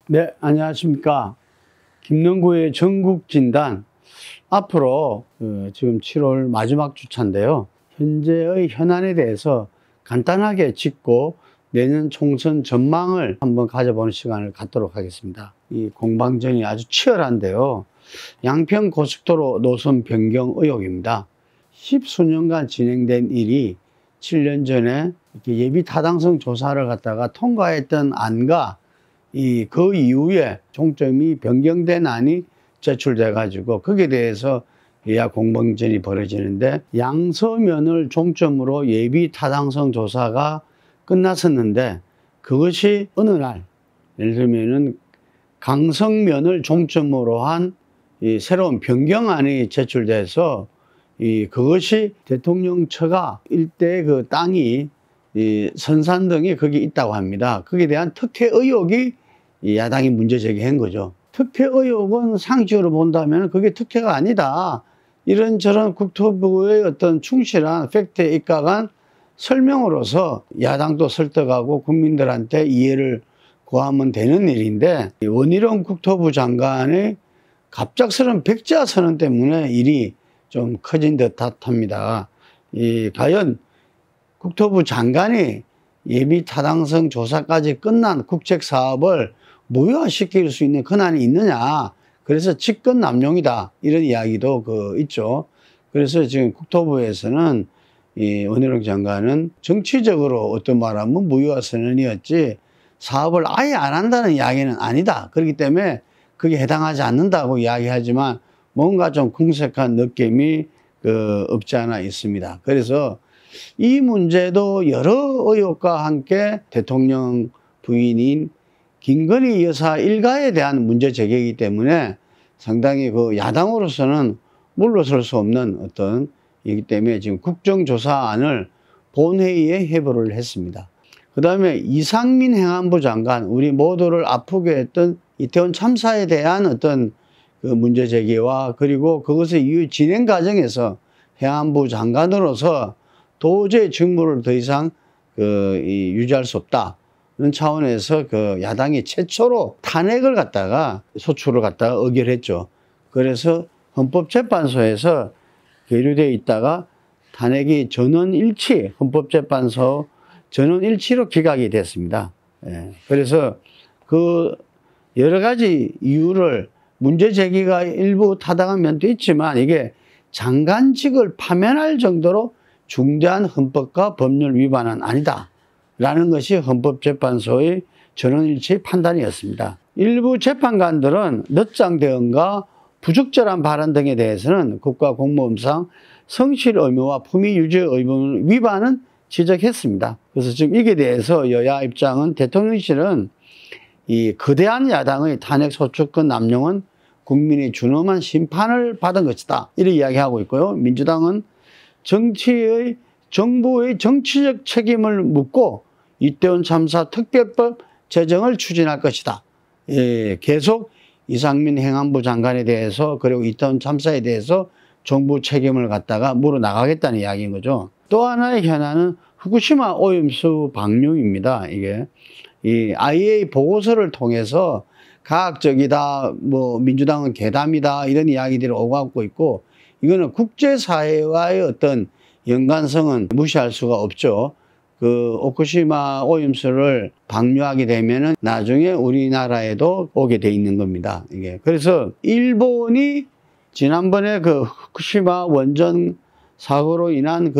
네, 안녕하십니까. 김능구의 전국진단. 앞으로 지금 7월 마지막 주차인데요. 현재의 현안에 대해서 간단하게 짚고 내년 총선 전망을 한번 가져보는 시간을 갖도록 하겠습니다. 이 공방전이 아주 치열한데요. 양평 고속도로 노선 변경 의혹입니다. 10수년간 진행된 일이 7년 전에 이렇게 예비 타당성 조사를 갖다가 통과했던 안과 그 이후에 종점이 변경된 안이 제출돼 가지고 거기에 대해서 여야 공방전이 벌어지는데, 양서면을 종점으로 예비 타당성 조사가 끝났었는데 그것이 어느 날, 예를 들면은 강성면을 종점으로 한 이 새로운 변경안이 제출돼서 그것이 대통령 처가 일대 그 땅이 선산 등이 거기 있다고 합니다. 거기에 대한 특혜 의혹이 야당이 문제 제기한 거죠. 특혜 의혹은 상식으로 본다면 그게 특혜가 아니다, 이런저런 국토부의 어떤 충실한 팩트에 입각한 설명으로서 야당도 설득하고 국민들한테 이해를 구하면 되는 일인데, 원희룡 국토부 장관의 갑작스러운 백지화 선언 때문에 일이 좀 커진 듯합니다. 과연 국토부 장관이 예비 타당성 조사까지 끝난 국책 사업을 무효화시킬 수 있는 권한이 있느냐, 그래서 직권 남용이다, 이런 이야기도 있죠. 그래서 지금 국토부에서는 원희룡 장관은 정치적으로 어떤 말하면 무효화 선언이었지 사업을 아예 안 한다는 이야기는 아니다, 그렇기 때문에 그게 해당하지 않는다고 이야기하지만 뭔가 좀 궁색한 느낌이 없지 않아 있습니다. 그래서 이 문제도 여러 의혹과 함께 대통령 부인인 김건희 여사 일가에 대한 문제 제기이기 때문에 상당히 야당으로서는 물러설 수 없는 어떤 이기 때문에 지금 국정조사안을 본회의에 회부를 했습니다. 그 다음에 이상민 행안부 장관, 우리 모두를 아프게 했던 이태원 참사에 대한 어떤 문제 제기와, 그리고 그것의 이후 진행 과정에서 행안부 장관으로서 도저히 직무를 더 이상 유지할 수 없다는 차원에서 야당이 최초로 탄핵을 갖다가 소추를 갖다가 의결했죠. 그래서 헌법재판소에서 계류되어 있다가 탄핵이 전원일치, 헌법재판소 전원일치로 기각이 됐습니다. 그래서 여러 가지 이유를, 문제 제기가 일부 타당한 면도 있지만 이게 장관직을 파면할 정도로 중대한 헌법과 법률 위반은 아니다 라는 것이 헌법재판소의 전원일치 판단이었습니다. 일부 재판관들은 늦장 대응과 부적절한 발언 등에 대해서는 국가공무원상 성실 의무와 품위 유지 의무 위반은 지적했습니다. 그래서 지금 이게 대해서 여야 입장은, 대통령실은 이 거대한 야당의 탄핵 소추권 남용은 국민이 준엄한 심판을 받은 것이다, 이렇게 이야기하고 있고요. 민주당은 정부의 정치적 책임을 묻고 이태원 참사 특별법 제정을 추진할 것이다. 계속 이상민 행안부 장관에 대해서, 그리고 이태원 참사에 대해서 정부 책임을 갖다가 물어나가겠다는 이야기인 거죠. 또 하나의 현안은 후쿠시마 오염수 방류입니다. 이게 이 IAEA 보고서를 통해서 과학적이다, 민주당은 괴담이다, 이런 이야기들이 오가고 있고, 이거는 국제사회와의 어떤 연관성은 무시할 수가 없죠. 오쿠시마 오염수를 방류하게 되면은 나중에 우리나라에도 오게 돼 있는 겁니다. 이게. 그래서 일본이 지난번에 후쿠시마 원전 사고로 인한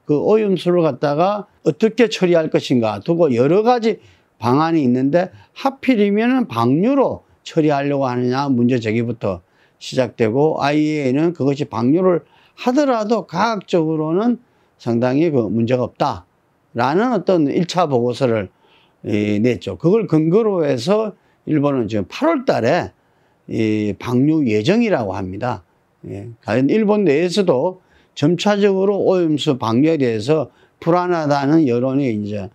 오염수를 갖다가 어떻게 처리할 것인가 두고 여러 가지 방안이 있는데, 하필이면 방류로 처리하려고 하느냐 문제 제기부터 시작되고, IAEA는 그것이 방류를 하더라도 과학적으로는 상당히 문제가 없다라는 어떤 1차 보고서를 냈죠. 그걸 근거로 해서 일본은 지금 8월 달에 방류 예정이라고 합니다. 과연 일본 내에서도 점차적으로 오염수 방류에 대해서 불안하다는 여론이 이제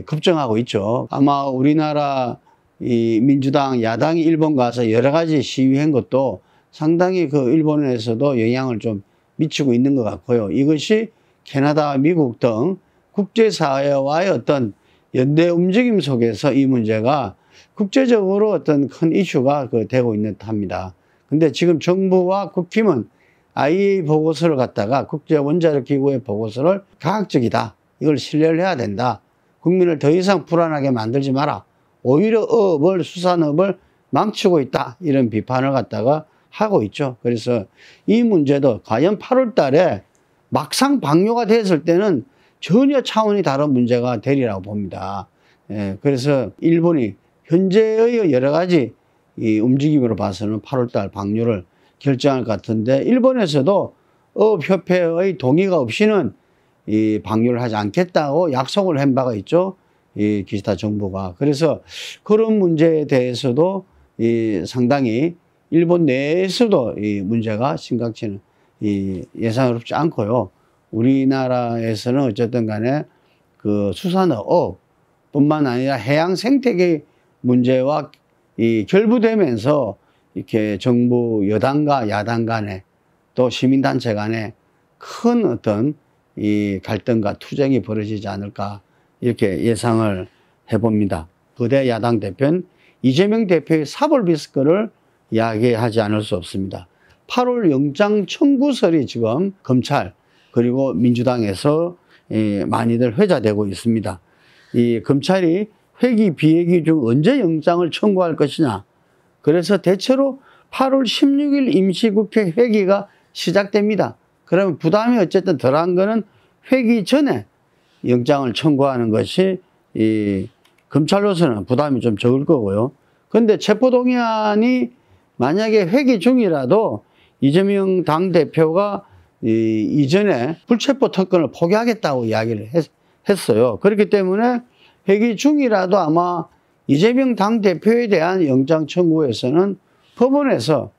급증하고 있죠. 아마 우리나라 민주당 야당이 일본 가서 여러 가지 시위한 것도 상당히 일본에서도 영향을 좀 미치고 있는 것 같고요. 이것이 캐나다, 미국 등 국제사회와의 어떤 연대 움직임 속에서 이 문제가 국제적으로 어떤 큰 이슈가 되고 있는 듯합니다. 근데 지금 정부와 국힘은 IAEA 보고서를 갖다가 국제원자력기구의 보고서를 과학적이다. 이걸 신뢰를 해야 된다. 국민을 더 이상 불안하게 만들지 마라. 오히려 수산업을 망치고 있다. 이런 비판을 갖다가 하고 있죠. 그래서 이 문제도 과연 8월 달에 막상 방류가 됐을 때는 전혀 차원이 다른 문제가 되리라고 봅니다. 그래서 일본이 현재의 여러 가지 이 움직임으로 봐서는 8월 달 방류를 결정할 것 같은데, 일본에서도 어업협회의 동의가 없이는 이 방류를 하지 않겠다고 약속을 한 바가 있죠. 이 기시다 정부가. 그래서 그런 문제에 대해서도 상당히 일본 내에서도 이 문제가 심각치는 예상스럽지 않고요. 우리나라에서는 어쨌든 간에 그 수산업 뿐만 아니라 해양 생태계 문제와 결부되면서 이렇게 정부 여당과 야당 간에 또 시민단체 간에 큰 어떤 이 갈등과 투쟁이 벌어지지 않을까 이렇게 예상을 해봅니다. 거대 야당 대표는 이재명 대표의 사법 리스크를 이야기하지 않을 수 없습니다. 8월 영장 청구설이 지금 검찰 그리고 민주당에서 많이들 회자되고 있습니다. 이 검찰이 회기 비회기 중 언제 영장을 청구할 것이냐. 그래서 대체로 8월 16일 임시국회 회기가 시작됩니다. 그러면 부담이 어쨌든 덜한 거는 회기 전에 영장을 청구하는 것이 검찰로서는 부담이 좀 적을 거고요. 그런데 체포동의안이 만약에 회기 중이라도 이재명 당대표가 이전에 불체포 특권을 포기하겠다고 이야기를 했어요. 그렇기 때문에 회기 중이라도 아마 이재명 당대표에 대한 영장 청구에서는 법원에서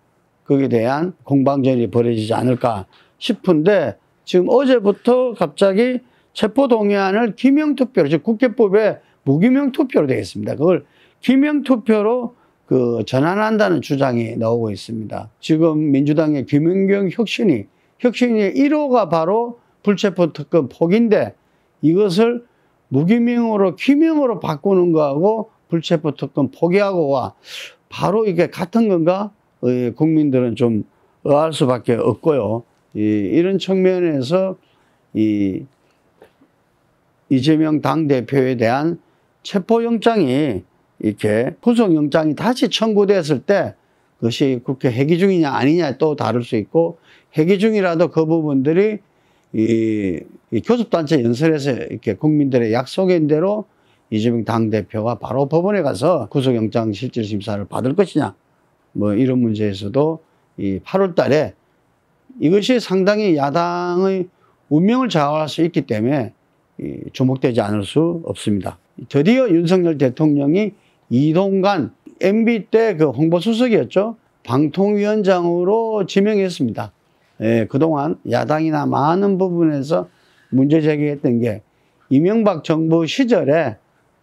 거기에 대한 공방전이 벌어지지 않을까 싶은데, 지금 어제부터 갑자기 체포동의안을 기명투표로, 즉 국회법에 무기명투표로 되어 있습니다. 그걸 기명투표로 전환한다는 주장이 나오고 있습니다. 지금 민주당의 김은경 혁신위 1호가 바로 불체포 특권 포기인데, 이것을 무기명으로 기명으로 바꾸는 거하고 불체포 특권 포기하고와 바로 이게 같은 건가? 국민들은 좀 의아할 수밖에 없고요. 이런 측면에서 이재명 당대표에 대한 체포영장이 이렇게 구속영장이 다시 청구됐을 때 그것이 국회 회기 중이냐 아니냐 또 다를 수 있고, 회기 중이라도 그 부분들이 이 교섭단체 연설에서 이렇게 국민들의 약속인 대로 이재명 당대표가 바로 법원에 가서 구속영장 실질심사를 받을 것이냐, 뭐 이런 문제에서도 이 8월 달에 이것이 상당히 야당의 운명을 좌우할 수 있기 때문에 주목되지 않을 수 없습니다. 드디어 윤석열 대통령이 이동관 MB 때 그 홍보수석이었죠. 방통위원장으로 지명했습니다. 그동안 야당이나 많은 부분에서 문제 제기했던 게 이명박 정부 시절에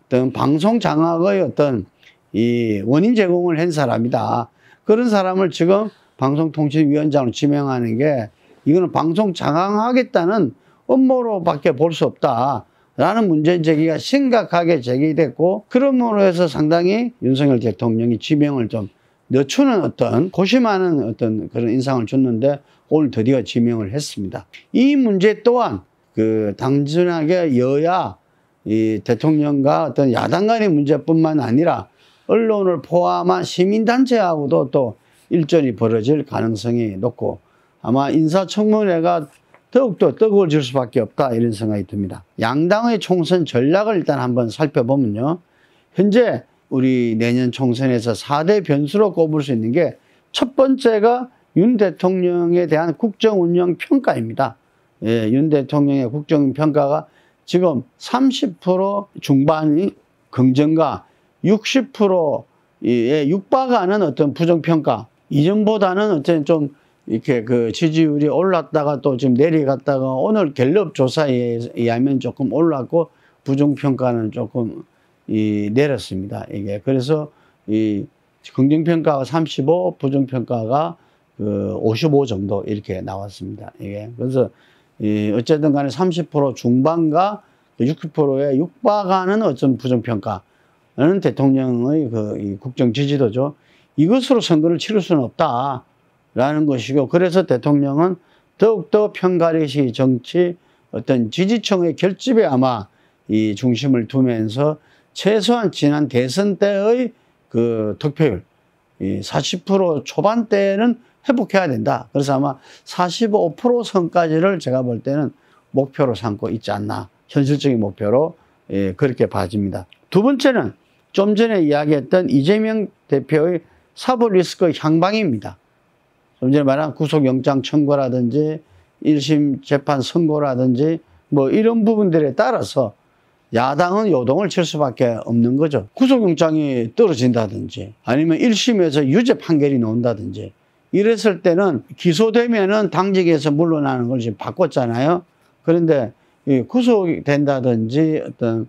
어떤 방송 장악의 어떤 이 원인 제공을 한 사람이다. 그런 사람을 지금 방송통신위원장으로 지명하는 게 이거는 방송 장악하겠다는 업무로밖에 볼 수 없다. 라는 문제 제기가 심각하게 제기됐고, 그러므로 해서 상당히 윤석열 대통령이 지명을 좀 늦추는 어떤 고심하는 어떤 그런 인상을 줬는데 오늘 드디어 지명을 했습니다. 이 문제 또한 단순하게 여야 이 대통령과 어떤 야당 간의 문제뿐만 아니라 언론을 포함한 시민단체하고도 또 일전이 벌어질 가능성이 높고, 아마 인사청문회가 더욱더 뜨거워질 수밖에 없다, 이런 생각이 듭니다. 양당의 총선 전략을 일단 한번 살펴보면요. 현재 우리 내년 총선에서 4대 변수로 꼽을 수 있는 게 첫 번째가 윤 대통령에 대한 국정운영 평가입니다. 윤 대통령의 국정평가가 지금 30% 중반이 긍정과 60%에 육박하는 어떤 부정평가, 이전보다는 어쨌든 좀 이렇게 지지율이 올랐다가 또 지금 내려갔다가 오늘 갤럽 조사에 의하면 조금 올랐고 부정평가는 조금 내렸습니다. 이게 그래서 긍정평가가 35, 부정평가가 55 정도 이렇게 나왔습니다. 이게 그래서 어쨌든 간에 30% 중반과 60%에 육박하는 어떤 부정평가, 라는 대통령의 이 국정 지지도죠. 이것으로 선거를 치를 수는 없다라는 것이고, 그래서 대통령은 더욱더 편가르기 정치 어떤 지지층의 결집에 아마 이 중심을 두면서 최소한 지난 대선 때의 그 득표율, 40% 초반대는 회복해야 된다. 그래서 아마 45% 선까지를 제가 볼 때는 목표로 삼고 있지 않나. 현실적인 목표로 그렇게 봐집니다. 두 번째는 좀 전에 이야기했던 이재명 대표의 사법 리스크 향방입니다. 좀 전에 말한 구속영장 청구라든지 1심 재판 선고라든지 뭐 이런 부분들에 따라서 야당은 요동을 칠 수밖에 없는 거죠. 구속영장이 떨어진다든지 아니면 1심에서 유죄 판결이 나온다든지 이랬을 때는 기소되면은 당직에서 물러나는 걸 지금 바꿨잖아요. 그런데 구속이 된다든지 어떤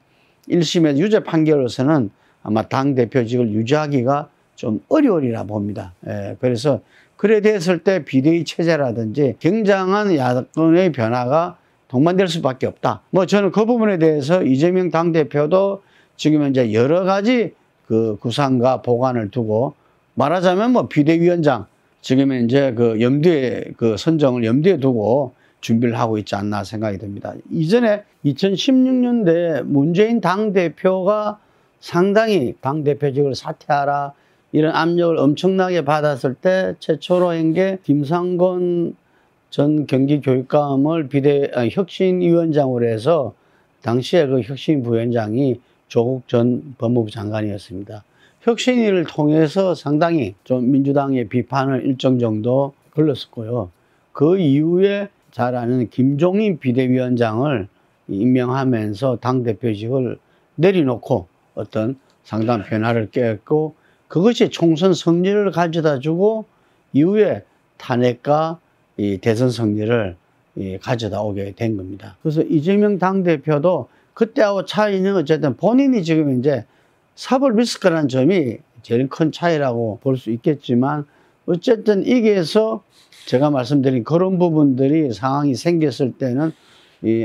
1심에서 유죄 판결로서는 아마 당대표직을 유지하기가 좀 어려우리라 봅니다. 그래서 그래 됐을 때 비대위 체제라든지 굉장한 야권의 변화가 동반될 수밖에 없다. 뭐 저는 그 부분에 대해서 이재명 당대표도 지금 이제 여러 가지 그 구상과 보관을 두고 말하자면 뭐 비대위원장 지금 이제 그 염두에 그 선정을 염두에 두고 준비를 하고 있지 않나 생각이 듭니다. 이전에 2016년대 문재인 당대표가 상당히 당대표직을 사퇴하라 이런 압력을 엄청나게 받았을 때 최초로 한 게 김상곤 전 경기교육감을 혁신위원장으로 해서 당시에 그 혁신부위원장이 조국 전 법무부 장관이었습니다. 혁신위를 통해서 상당히 좀 민주당의 비판을 일정 정도 걸렀었고요. 그 이후에 잘 아는 김종인 비대위원장을 임명하면서 당대표직을 내려놓고 어떤 상당한 변화를 깼고 그것이 총선 승리를 가져다 주고 이후에 탄핵과 이 대선 승리를 가져다 오게 된 겁니다. 그래서 이재명 당대표도 그때하고 차이는 어쨌든 본인이 지금 이제 사법 리스크라는 점이 제일 큰 차이라고 볼 수 있겠지만 어쨌든 이게서 제가 말씀드린 그런 부분들이 상황이 생겼을 때는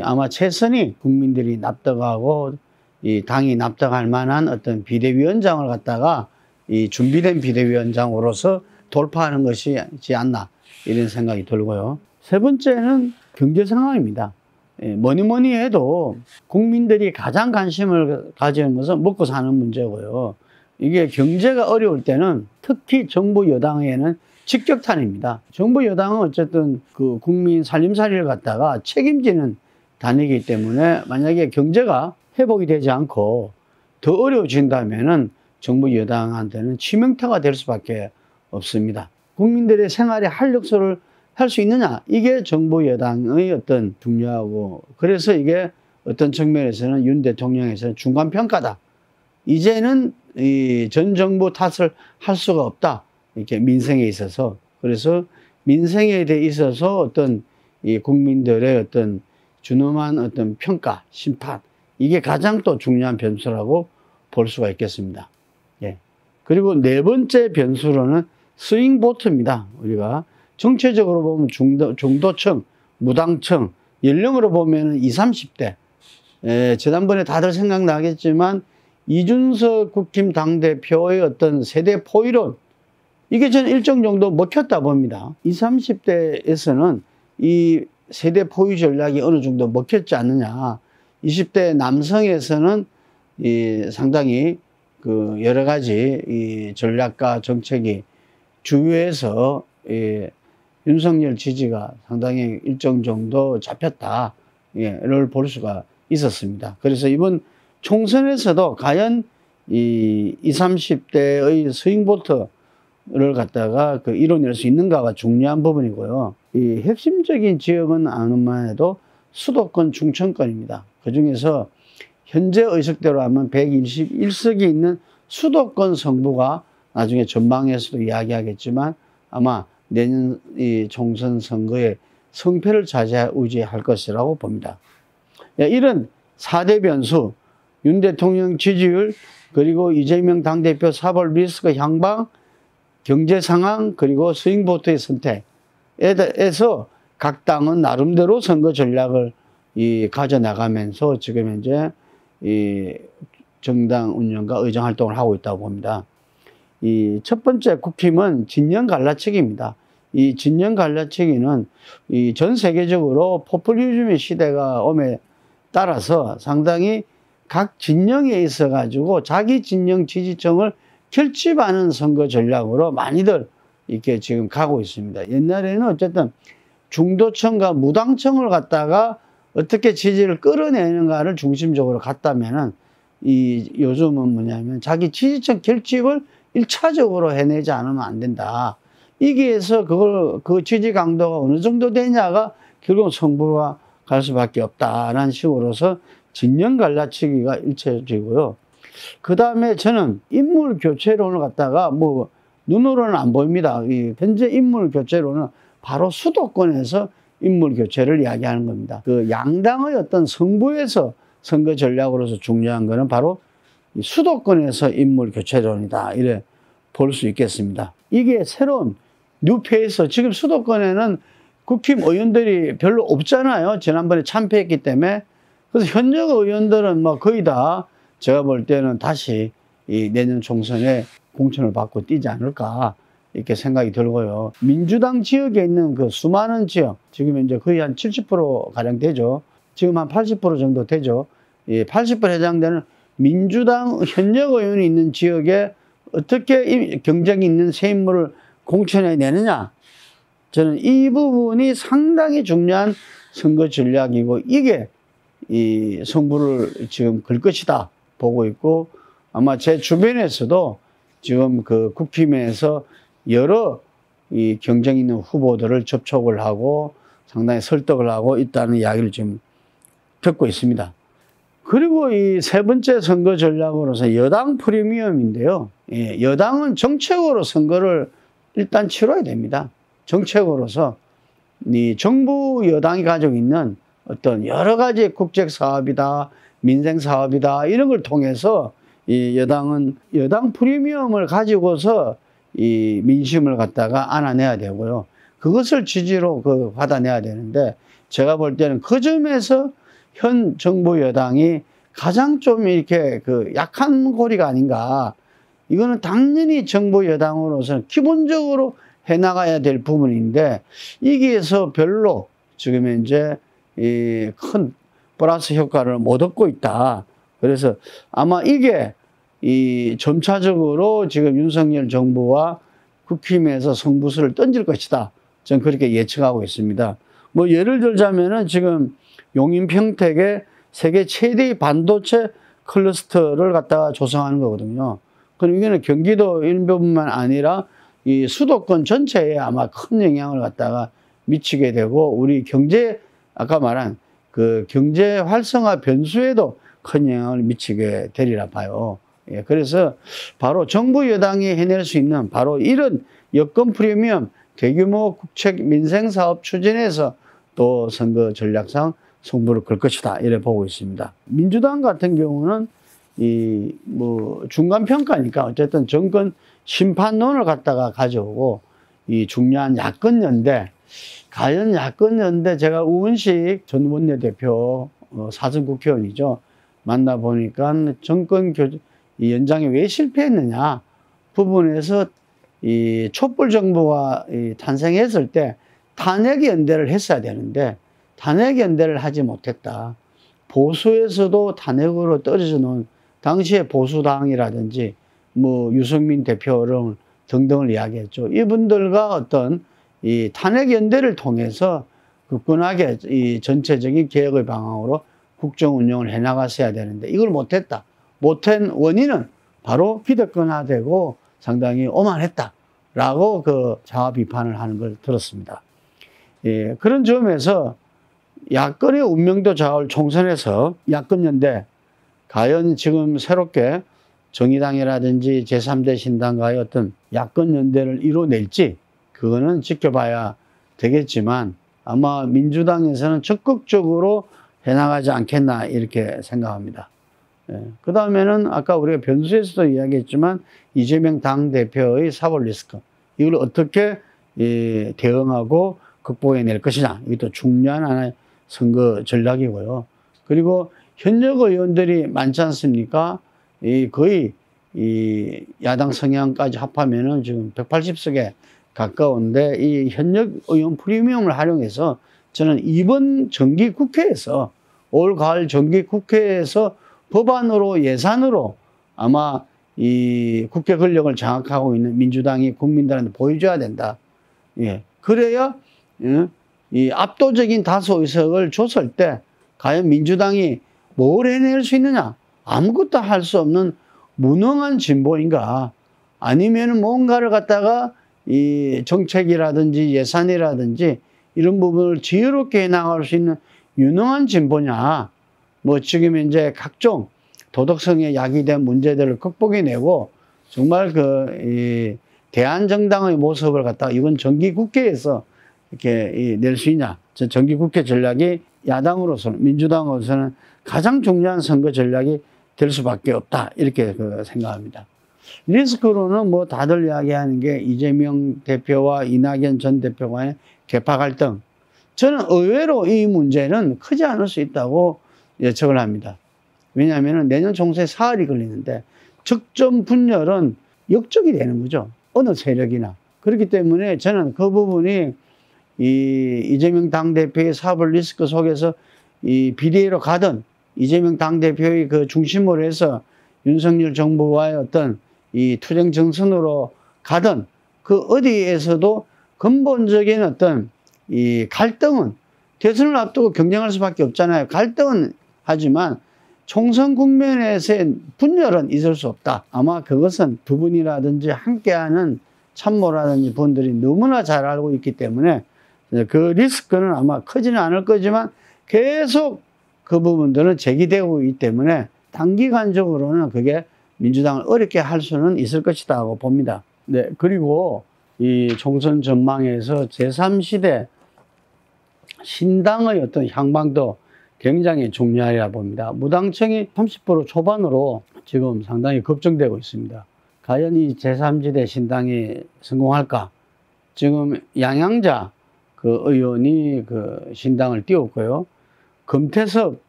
아마 최선희 국민들이 납득하고 이 당이 납득할 만한 어떤 비대위원장을 갖다가 이 준비된 비대위원장으로서 돌파하는 것이지 않나 이런 생각이 들고요. 세 번째는 경제 상황입니다. 뭐니 해도 국민들이 가장 관심을 가지는 것은 먹고 사는 문제고요. 이게 경제가 어려울 때는 특히 정부 여당에는 직격탄입니다. 정부 여당은 어쨌든 그 국민 살림살이를 갖다가 책임지는 단위이기 때문에 만약에 경제가 회복이 되지 않고 더 어려워진다면은 정부 여당한테는 치명타가 될 수밖에 없습니다. 국민들의 생활에 활력소를 할 수 있느냐? 이게 정부 여당의 어떤 중요하고 그래서 이게 어떤 측면에서는 윤 대통령에서는 중간평가다. 이제는 이 전 정부 탓을 할 수가 없다. 이렇게 민생에 있어서. 그래서 민생에 대해 있어서 어떤 이 국민들의 어떤 준엄한 어떤 평가, 심판 이게 가장 또 중요한 변수라고 볼 수가 있겠습니다. 예. 그리고 네 번째 변수로는 스윙보트입니다. 우리가 정체적으로 보면 중도층, 무당층, 연령으로 보면 20, 30대. 지난번에 다들 생각나겠지만 이준석 국힘 당대표의 어떤 세대 포이론 이게 저는 일정 정도 먹혔다 봅니다. 20, 30대에서는 이 세대 포위 전략이 어느 정도 먹혔지 않느냐. 20대 남성에서는 상당히 그 여러 가지 이 전략과 정책이 주요해서 윤석열 지지가 상당히 일정 정도 잡혔다를 볼 수가 있었습니다. 그래서 이번 총선에서도 과연 이 20, 30대의 스윙보트를 갖다가 그 이뤄낼 수 있는가가 중요한 부분이고요. 이 핵심적인 지역은 아무만 해도 수도권, 충청권입니다. 그 중에서 현재 의석대로 하면 121석이 있는 수도권 성부가 나중에 전망에서도 이야기하겠지만 아마 내년 이 총선 선거에 성패를 좌지우지할 것이라고 봅니다. 이런 4대 변수, 윤 대통령 지지율, 그리고 이재명 당대표 사법 리스크 향방, 경제 상황, 그리고 스윙보트의 선택에서 각 당은 나름대로 선거 전략을 가져나가면서 지금 현재 정당 운영과 의정 활동을 하고 있다고 봅니다. 이 첫 번째 국힘은 진영 갈라치기입니다. 이 진영 갈라치기는 이 전 세계적으로 포퓰리즘의 시대가 옴에 따라서 상당히 각 진영에 있어 가지고 자기 진영 지지층을 결집하는 선거 전략으로 많이들 이렇게 지금 가고 있습니다. 옛날에는 어쨌든 중도층과 무당층을 갖다가 어떻게 지지를 끌어내는가를 중심적으로 갔다면은 이 요즘은 뭐냐면 자기 지지층 결집을 1차적으로 해내지 않으면 안 된다. 이게서 그 지지 강도가 어느 정도 되냐가 결국 승부가 갈 수밖에 없다라는 식으로서 진영 갈라치기가 일차적이고요. 그 다음에 저는 인물 교체론을 갖다가 뭐 눈으로는 안 보입니다. 이 현재 인물 교체론은 바로 수도권에서 인물 교체를 이야기하는 겁니다. 그 양당의 어떤 승부에서 선거 전략으로서 중요한 것은 바로 수도권에서 인물 교체론이다. 이래 볼 수 있겠습니다. 이게 새로운 뉴페이스, 지금 수도권에는 국힘 의원들이 별로 없잖아요. 지난번에 참패했기 때문에. 그래서 현역 의원들은 뭐 거의 다 제가 볼 때는 다시 이 내년 총선에 공천을 받고 뛰지 않을까 이렇게 생각이 들고요. 민주당 지역에 있는 그 수많은 지역, 지금 이제 거의 한 70% 가량 되죠. 지금 한 80% 정도 되죠. 80% 해당되는 민주당 현역 의원이 있는 지역에 어떻게 경쟁이 있는 새 인물을 공천해 내느냐. 저는 이 부분이 상당히 중요한 선거 전략이고 이게 이 승부를 지금 걸 것이다 보고 있고, 아마 제 주변에서도 지금 그 국힘에서 여러 이 경쟁 있는 후보들을 접촉을 하고 상당히 설득을 하고 있다는 이야기를 지금 듣고 있습니다. 그리고 이 세 번째 선거 전략으로서 여당 프리미엄인데요. 여당은 정책으로 선거를 일단 치러야 됩니다. 정책으로서 이 정부 여당이 가지고 있는 어떤 여러 가지 국책 사업이다, 민생 사업이다 이런 걸 통해서 이 여당은 여당 프리미엄을 가지고서 이 민심을 갖다가 안아내야 되고요. 그것을 지지로 받아내야 되는데 제가 볼 때는 그 점에서 현 정부 여당이 가장 좀 이렇게 약한 고리가 아닌가. 이거는 당연히 정부 여당으로서는 기본적으로 해나가야 될 부분인데 여기에서 별로 지금 현재 이 큰 플러스 효과를 못 얻고 있다. 그래서 아마 이게 이 점차적으로 지금 윤석열 정부와 국힘에서 승부수를 던질 것이다. 저는 그렇게 예측하고 있습니다. 뭐 예를 들자면은 지금 용인 평택에 세계 최대의 반도체 클러스터를 갖다가 조성하는 거거든요. 그럼 이거는 경기도 일부분만 아니라 이 수도권 전체에 아마 큰 영향을 갖다가 미치게 되고 우리 경제, 아까 말한 그 경제 활성화 변수에도 큰 영향을 미치게 되리라 봐요. 그래서 바로 정부 여당이 해낼 수 있는 바로 이런 여권 프리미엄 대규모 국책 민생 사업 추진에서 또 선거 전략상 승부를 걸 것이다 이래 보고 있습니다. 민주당 같은 경우는 이 뭐 중간 평가니까 어쨌든 정권 심판론을 갖다가 가져오고 이 중요한 야권 연대, 과연 야권 연대, 제가 우은식 전 원내대표 사전 국회의원이죠. 만나 보니까 정권 이 연장에 왜 실패했느냐 부분에서 이 촛불 정부가 탄생했을 때 탄핵 연대를 했어야 되는데 탄핵 연대를 하지 못했다. 보수에서도 탄핵으로 떨어져 놓은 당시의 보수당이라든지 뭐 유승민 대표 등등을 이야기했죠. 이분들과 어떤 이 탄핵 연대를 통해서 굳건하게 이 전체적인 개혁의 방향으로 국정 운영을 해나갔어야 되는데 이걸 못했다. 못한 원인은 바로 기득권화되고 상당히 오만했다라고 그 자아 비판을 하는 걸 들었습니다. 그런 점에서 야권의 운명도 좌우할 총선에서 야권 연대, 과연 지금 새롭게 정의당이라든지 제3대 신당과의 어떤 야권 연대를 이뤄낼지 그거는 지켜봐야 되겠지만 아마 민주당에서는 적극적으로 해나가지 않겠나 이렇게 생각합니다. 그 다음에는 아까 우리가 변수에서도 이야기했지만 이재명 당대표의 사법 리스크, 이걸 어떻게 대응하고 극복해낼 것이냐, 이것도 중요한 하나의 선거 전략이고요. 그리고 현역 의원들이 많지 않습니까? 거의 이 야당 성향까지 합하면은 지금 180석에 가까운데 이 현역 의원 프리미엄을 활용해서 저는 이번 정기국회에서 올 가을 정기국회에서 법안으로 예산으로 아마 이 국회 권력을 장악하고 있는 민주당이 국민들한테 보여줘야 된다. 예. 그래야 이 압도적인 다수 의석을 줬을 때 과연 민주당이 뭘 해낼 수 있느냐? 아무것도 할 수 없는 무능한 진보인가? 아니면 뭔가를 갖다가 이 정책이라든지 예산이라든지 이런 부분을 지혜롭게 해나갈 수 있는 유능한 진보냐? 뭐 지금 이제 각종 도덕성에 야기된 문제들을 극복해내고 정말 이 대한정당의 모습을 갖다가 이번 정기국회에서 이렇게 낼 수 있냐? 저 정기국회 전략이 야당으로서는, 민주당으로서는 가장 중요한 선거 전략이 될 수밖에 없다. 이렇게 생각합니다. 리스크로는 뭐 다들 이야기하는 게 이재명 대표와 이낙연 전 대표 간의 계파 갈등. 저는 의외로 이 문제는 크지 않을 수 있다고 예측을 합니다. 왜냐하면 내년 총선에 사흘이 걸리는데 적정 분열은 역적이 되는 거죠. 어느 세력이나. 그렇기 때문에 저는 그 부분이 이재명 당대표의 사법 리스크 속에서 이 비대위로 가든 이재명 당대표의 그 중심으로 해서 윤석열 정부와의 어떤 이 투쟁 정선으로 가든 그 어디에서도 근본적인 어떤 이 갈등은 대선을 앞두고 경쟁할 수밖에 없잖아요. 갈등은 하지만 총선 국면에서의 분열은 있을 수 없다. 아마 그것은 두 분이라든지 함께하는 참모라든지 분들이 너무나 잘 알고 있기 때문에 그 리스크는 아마 크지는 않을 거지만 계속 그 부분들은 제기되고 있기 때문에 단기간적으로는 그게 민주당을 어렵게 할 수는 있을 것이다 고 봅니다. 네, 그리고 이 총선 전망에서 제3시대 신당의 어떤 향방도 굉장히 중요하리라 봅니다. 무당층이 30% 초반으로 지금 상당히 걱정되고 있습니다. 과연 이 제3지대 신당이 성공할까? 지금 양양자 그 의원이 그 신당을 띄웠고요. 금태섭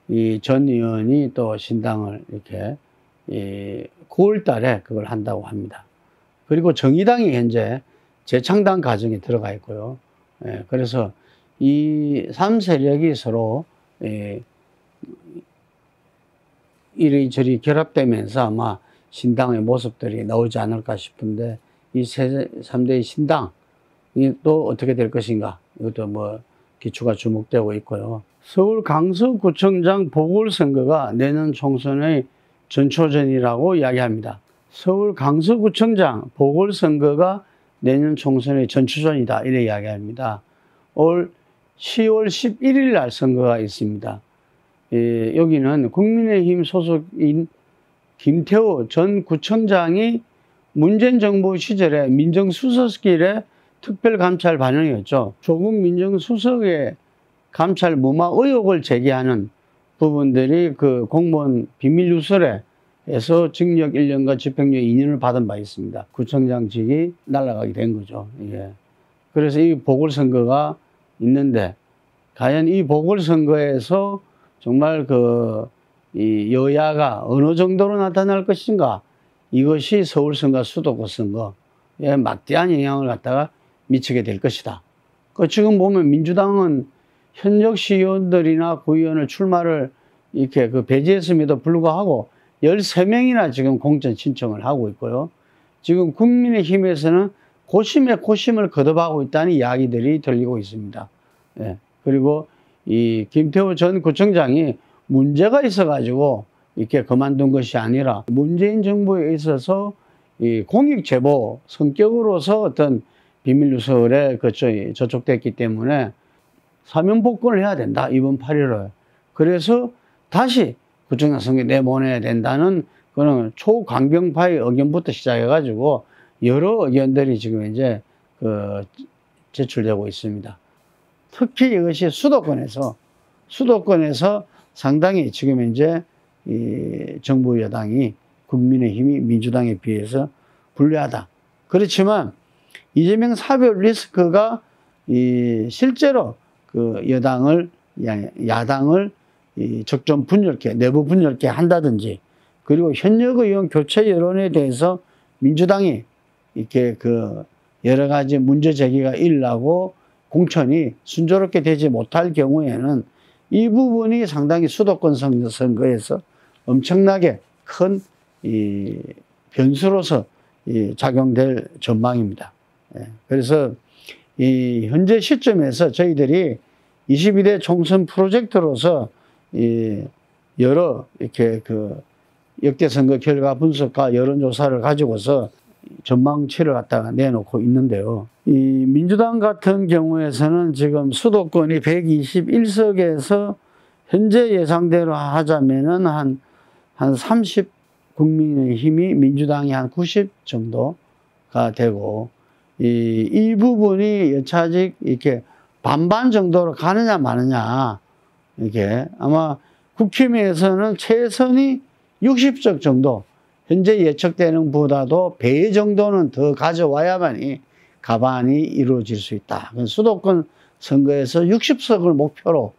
이 전 의원이 또 신당을 이렇게 9월 달에 그걸 한다고 합니다. 그리고 정의당이 현재 재창당 과정에 들어가 있고요. 그래서 이 3세력이 서로 이리저리 결합되면서 아마 신당의 모습들이 나오지 않을까 싶은데 이 3대의 신당이 또 어떻게 될 것인가 이것도 뭐 기초가 주목되고 있고요. 서울 강서구청장 보궐선거가 내년 총선의 전초전이라고 이야기합니다. 서울 강서구청장 보궐선거가 내년 총선의 전초전이다 이렇게 이야기합니다. 올 10월 11일 날 선거가 있습니다. 여기는 국민의힘 소속인 김태호 전 구청장이 문재인 정부 시절에 민정수석실의 특별감찰 반영이었죠. 조국 민정수석의 감찰 무마 의혹을 제기하는 부분들이 그 공무원 비밀누설에서 징역 1년과 집행유예 2년을 받은 바 있습니다. 구청장직이 날아가게 된 거죠. 예. 그래서 이 보궐선거가 있는데 과연 이 보궐선거에서 정말 이 여야가 어느 정도로 나타날 것인가 이것이 서울선거 수도권 선거에 막대한 영향을 갖다가 미치게 될 것이다. 지금 보면 민주당은 현역 시의원들이나 구의원을 출마를 이렇게 배제했음에도 불구하고 13명이나 지금 공천 신청을 하고 있고요. 지금 국민의힘에서는 고심에 고심을 거듭하고 있다는 이야기들이 들리고 있습니다. 예. 그리고 이 김태호 전 구청장이 문제가 있어가지고 이렇게 그만둔 것이 아니라 문재인 정부에 있어서 이 공익제보 성격으로서 어떤 비밀누설에 저촉됐기 때문에 사면복권을 해야 된다. 이번 8.15에. 그래서 다시 구청장 선거에 내보내야 된다는 그런 초강경파의 의견부터 시작해가지고 여러 의견들이 지금 이제 제출되고 있습니다. 특히 이것이 수도권에서 상당히 지금 이제 이 정부 여당이 국민의힘이 민주당에 비해서 불리하다. 그렇지만 이재명 사법 리스크가 실제로 야당을 적정 분열케, 내부 분열케 한다든지 그리고 현역 의원 교체 여론에 대해서 민주당이 이렇게 여러 가지 문제 제기가 일어나고 공천이 순조롭게 되지 못할 경우에는 이 부분이 상당히 수도권 선거에서 엄청나게 큰 변수로서 작용될 전망입니다. 그래서 현재 시점에서 저희들이 22대 총선 프로젝트로서 여러 이렇게 역대 선거 결과 분석과 여론조사를 가지고서 전망치를 갖다가 내놓고 있는데요. 이 민주당 같은 경우에서는 지금 수도권이 121석에서 현재 예상대로 하자면은 한 30, 국민의힘이 민주당이 한 90 정도가 되고, 이 부분이 여차직 이렇게 반반 정도로 가느냐 마느냐, 이게 아마 국힘에서는 최선이 60석 정도, 현재 예측되는 보다도 배 정도는 더 가져와야만이 가반이 이루어질 수 있다. 수도권 선거에서 60석을 목표로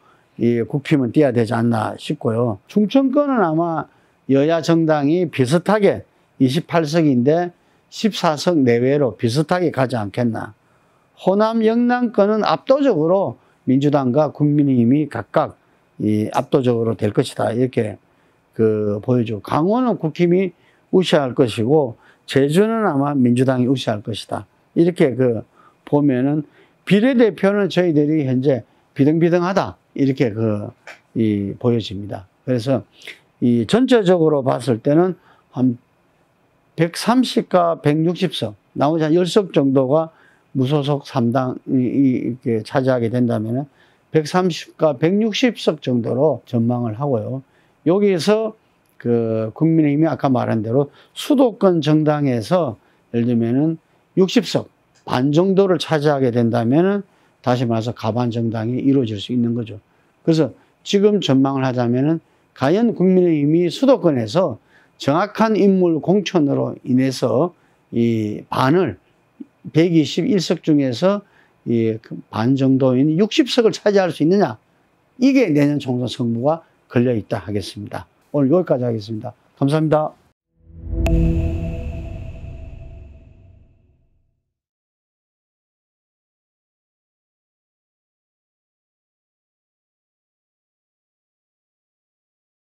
국힘은 뛰어야 되지 않나 싶고요. 충청권은 아마 여야 정당이 비슷하게 28석인데 14석 내외로 비슷하게 가지 않겠나. 호남 영남권은 압도적으로 민주당과 국민의힘이 각각 압도적으로 될 것이다. 이렇게 보여주고, 강원은 국힘이 우세할 것이고 제주는 아마 민주당이 우세할 것이다. 이렇게 보면은 비례대표는 저희들이 현재 비등비등하다. 이렇게 보여집니다. 그래서 전체적으로 봤을 때는 한 130과 160석, 나머지 한 10석 정도가 무소속 3당이 이렇게 차지하게 된다면은 130과 160석 정도로 전망을 하고요. 여기에서 국민의힘이 아까 말한 대로 수도권 정당에서 예를 들면은 60석 반 정도를 차지하게 된다면은 다시 말해서 가반 정당이 이루어질 수 있는 거죠. 그래서 지금 전망을 하자면은 과연 국민의힘이 수도권에서 정확한 인물 공천으로 인해서 이 반을 121석 중에서 반 정도인 60석을 차지할 수 있느냐, 이게 내년 총선 승부가 걸려 있다 하겠습니다. 오늘 여기까지 하겠습니다. 감사합니다.